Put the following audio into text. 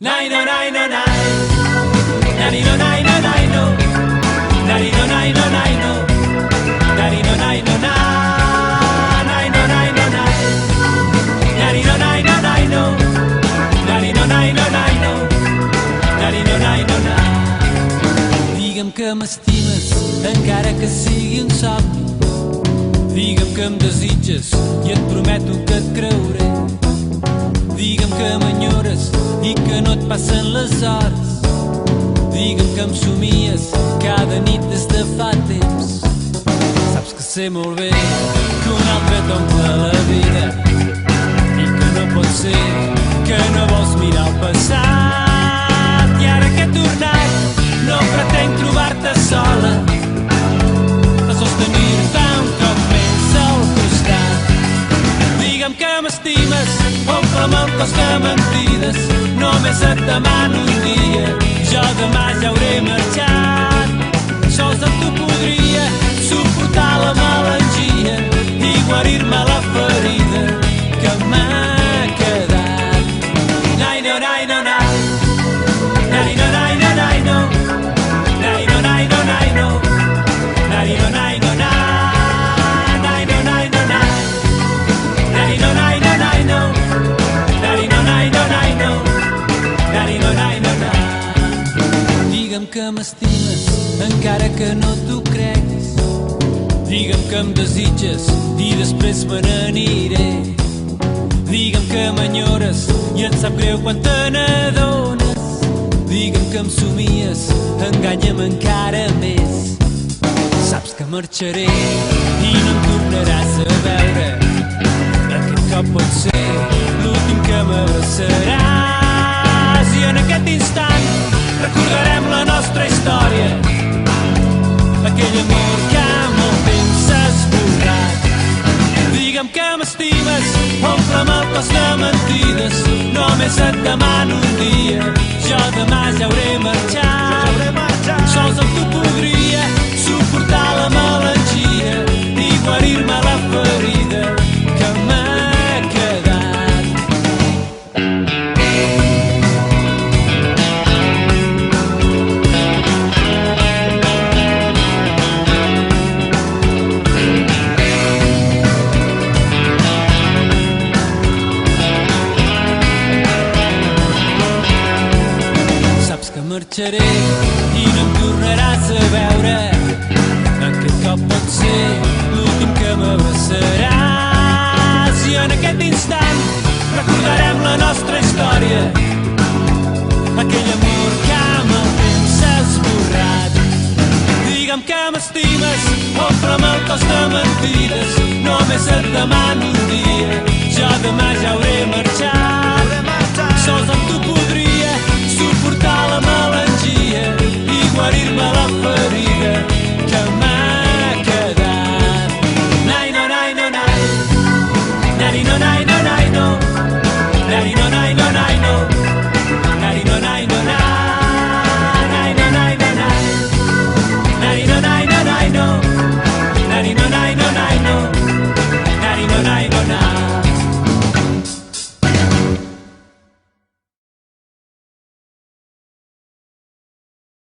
Nai no nai no nai, nai no nai no nai no, nai no nai no nai no, nai no nai no nai no nai no nai, nai no nai no nai no, nai no nai no nai no, nai no nai no nai. Digue'm que m'estimes encara que sigui un somni. Digue'm que em desitges i et prometo que et creuré. Digue'm que m'enyores i que no et passen les hores. Digue'm que em somies cada nit des de fa temps. Saps que sé molt bé que un altre t'omple la vida i que no pot ser que no vols mirar el passat. I ara que he tornat no pretenc trobar-te sola, a sostenir-te un cop més al costat. Digue'm que m'estimes, omple'm el cos de mentides. Només et demano un dia, jo demà ja hauré marxat. Sols amb tu podria suportar la melangia i guarir-me la ferida que m'ha quedat. Nai no nai no nai, nai no nai no nai no, nai no nai no nai no, nai no nai no nai, nai no nai no nai, nai no nai no nai no, nai no nai no nai no, nai no nai no nai. Digue'm que m'estimes encara que no t'ho creguis. Digue'm que em desitges i després me n'aniré. Digue'm que m'enyores i et sap greu quan te n'adones. Digue'm que em somies, enganya'm encara més. Saps que marxaré i no em tornaràs a veure. Aquest cop pot ser l'últim que m'abraçaràs. I en aquest instant recordarem la nostra història, aquell amor que amb el temps s'ha esborrat. Digue'm que m'estimes, omple'm el cos de mentides. Només et demano un dia, jo demà ja hauré marxat. Sols amb tu podria suportar la melangia i guarir-me la ferida que m'ha quedat. Saps que marxaré i no em tornaràs a veure. Aquest cop pot ser l'últim que m'abraçaràs. I en aquest instant recordarem la nostra història, aquell amor que amb el temps s'ha esborrat. Digue'm que m'estimes, omple'm el cos de mentides. Només et demano un dia, jo demà ja hauré marxat. Sols amb tu podria suportar la melangia i guarir-me la ferida que m'ha quedat. Nai no nai no nai, nai no nai no nai no, nai no nai no nai no, nai no nai no nai, nai no nai no nai, nai no nai no nai no.